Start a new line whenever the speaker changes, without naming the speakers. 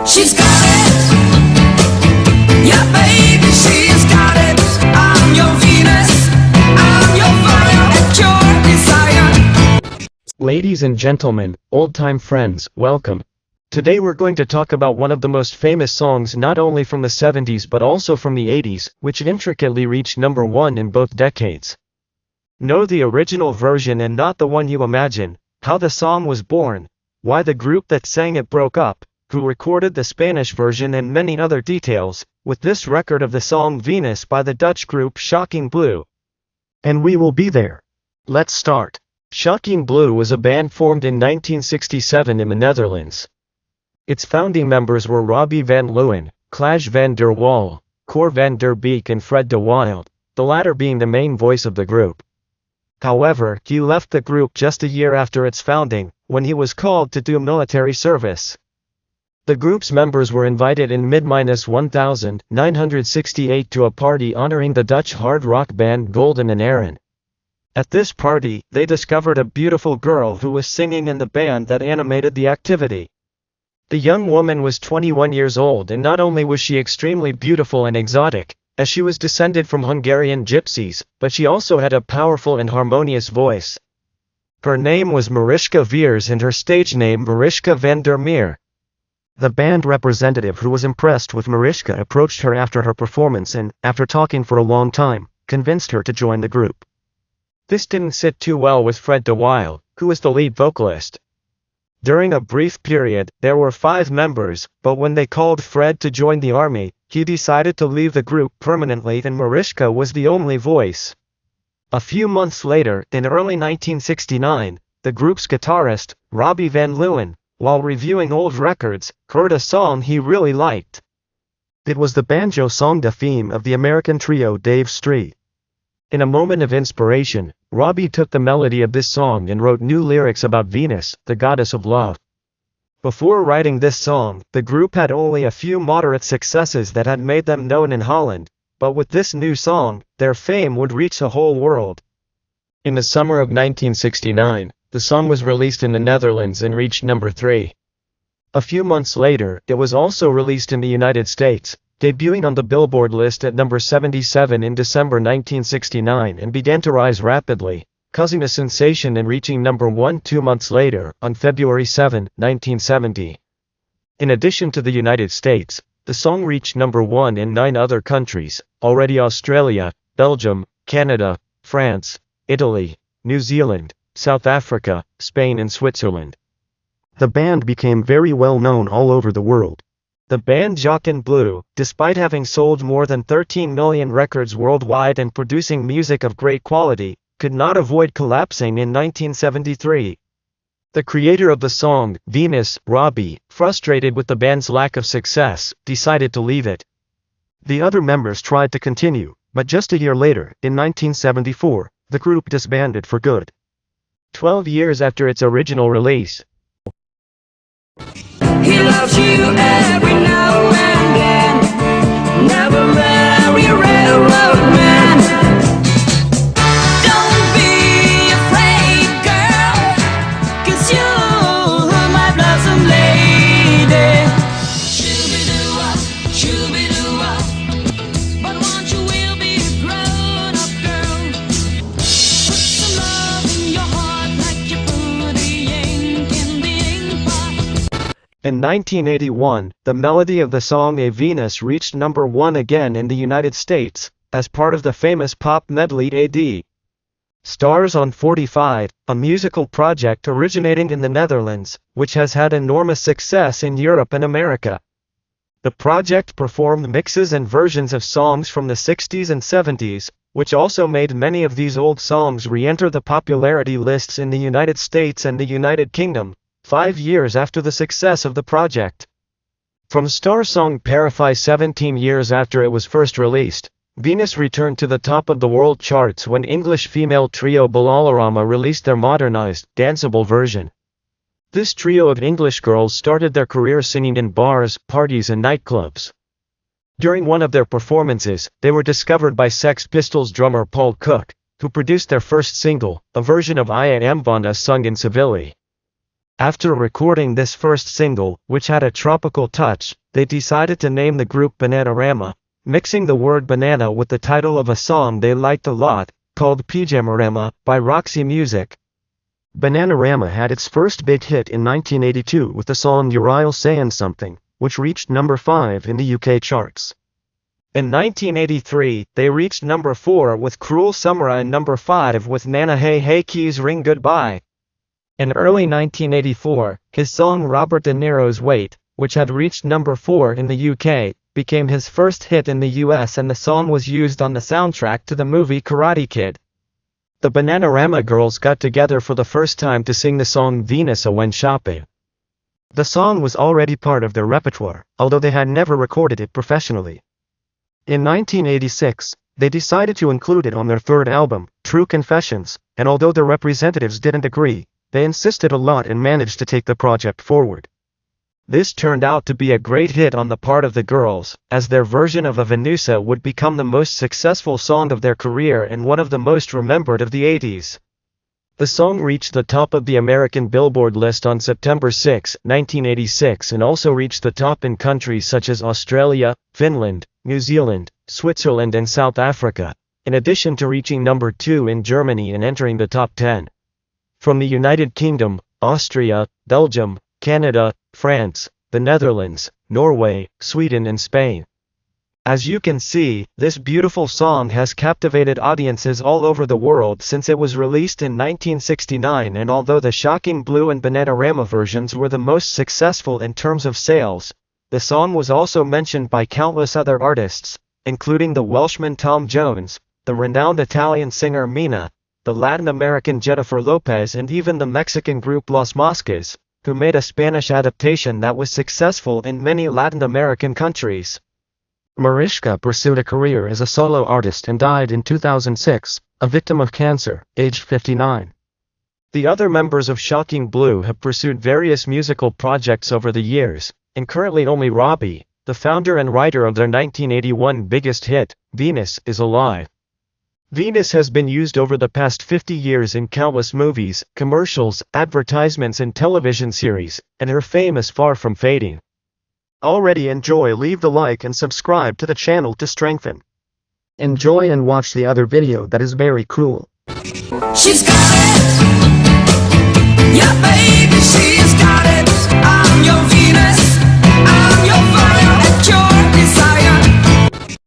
She's got it. Yeah, baby, she's got it. I'm your Venus. I'm your fire and your desire.
Ladies and gentlemen, old-time friends, welcome. Today we're going to talk about one of the most famous songs not only from the 70s but also from the 80s, which intricately reached number 1 in both decades. Know the original version and not the one you imagine, how the song was born, why the group that sang it broke up, who recorded the Spanish version and many other details, with this record of the song Venus by the Dutch group Shockingblue. And we will be there. Let's start. Shockingblue was a band formed in 1967 in the Netherlands. Its founding members were Robbie van Leeuwen, Klaas van der Wal, Cor van der Beek and Fred de Wilde, the latter being the main voice of the group. However, he left the group just a year after its founding, when he was called to do military service. The group's members were invited in mid-1968 to a party honoring the Dutch hard rock band Golden and Aaron. At this party, they discovered a beautiful girl who was singing in the band that animated the activity. The young woman was 21 years old, and not only was she extremely beautiful and exotic, as she was descended from Hungarian gypsies, but she also had a powerful and harmonious voice. Her name was Mariska Veres and her stage name Mariska van der Meer. The band representative who was impressed with Mariska approached her after her performance and, after talking for a long time, convinced her to join the group. This didn't sit too well with Fred de Wilde, who was the lead vocalist. During a brief period, there were 5 members, but when they called Fred to join the army, he decided to leave the group permanently and Mariska was the only voice. A few months later, in early 1969, the group's guitarist, Robbie van Leeuwen, while reviewing old records, heard a song he really liked. It was the banjo song The Theme of the American trio Dave Street. In a moment of inspiration, Robbie took the melody of this song and wrote new lyrics about Venus, the goddess of love. Before writing this song, the group had only a few moderate successes that had made them known in Holland, but with this new song, their fame would reach the whole world. In the summer of 1969, the song was released in the Netherlands and reached number 3. A few months later, it was also released in the United States, debuting on the Billboard list at number 77 in December 1969 and began to rise rapidly, causing a sensation and reaching number 1 2 months later, on February 7, 1970. In addition to the United States, the song reached number 1 in 9 other countries, already Australia, Belgium, Canada, France, Italy, New Zealand, South Africa, Spain and Switzerland. The band became very well known all over the world. The band Shockingblue, despite having sold more than 13 million records worldwide and producing music of great quality, could not avoid collapsing in 1973. The creator of the song, Venus, Robbie, frustrated with the band's lack of success, decided to leave it. The other members tried to continue, but just a year later, in 1974, the group disbanded for good. 12 years after its original release,
He loves you every now and then. Never marry a railroad man. Don't be afraid, girl, 'cause you're my blossom lady. Shoo-be-doo-wah, shoo-be-doo-wah. But once you will be a grown-up girl. Put some love in your heart like you put the ink in the ink pot.
in 1981, the melody of the song A Venus reached number 1 again in the United States, as part of the famous pop medley AD. Stars on 45, a musical project originating in the Netherlands, which has had enormous success in Europe and America. The project performed mixes and versions of songs from the 60s and 70s, which also made many of these old songs re-enter the popularity lists in the United States and the United Kingdom, 5 years after the success of the project. From star song Parafai 17 years after it was first released, Venus returned to the top of the world charts when English female trio Bananarama released their modernized, danceable version. This trio of English girls started their career singing in bars, parties and nightclubs. During one of their performances, they were discovered by Sex Pistols drummer Paul Cook, who produced their first single, a version of I Am Vanda sung in Seville. After recording this first single, which had a tropical touch, they decided to name the group Bananarama, mixing the word banana with the title of a song they liked a lot, called Pyjamarama, by Roxy Music. Bananarama had its first big hit in 1982 with the song You're Sayin' Something, which reached number 5 in the UK charts. In 1983, they reached number 4 with Cruel Summer and number 5 with Nana Hey Hey Keys Ring Goodbye. In early 1984, his song Robert De Niro's Wait, which had reached number 4 in the UK, became his first hit in the US, and the song was used on the soundtrack to the movie Karate Kid. The Bananarama girls got together for the first time to sing the song Venus when shopping. The song was already part of their repertoire, although they had never recorded it professionally. In 1986, they decided to include it on their third album, True Confessions, and although their representatives didn't agree, they insisted a lot and managed to take the project forward. This turned out to be a great hit on the part of the girls, as their version of A Venusa would become the most successful song of their career and one of the most remembered of the 80s. The song reached the top of the American Billboard list on September 6, 1986, and also reached the top in countries such as Australia, Finland, New Zealand, Switzerland and South Africa, in addition to reaching number 2 in Germany and entering the top 10. From the United Kingdom, Austria, Belgium, Canada, France, the Netherlands, Norway, Sweden and Spain. As you can see, this beautiful song has captivated audiences all over the world since it was released in 1969, and although the Shocking Blue and Bananarama versions were the most successful in terms of sales, the song was also mentioned by countless other artists, including the Welshman Tom Jones, the renowned Italian singer Mina, the Latin American Jennifer Lopez and even the Mexican group Los Mosques, who made a Spanish adaptation that was successful in many Latin American countries. Mariska pursued a career as a solo artist and died in 2006, a victim of cancer, aged 59. The other members of Shocking Blue have pursued various musical projects over the years, and currently only Robbie, the founder and writer of their 1981 biggest hit, Venus, is alive. Venus has been used over the past 50 years in countless movies, commercials, advertisements and television series, and her fame is far from fading. Already enjoy, leave the like and subscribe to the channel to strengthen. Enjoy and watch the other video that is very cool.
She's got it. Yeah, baby, she's got it. I'm your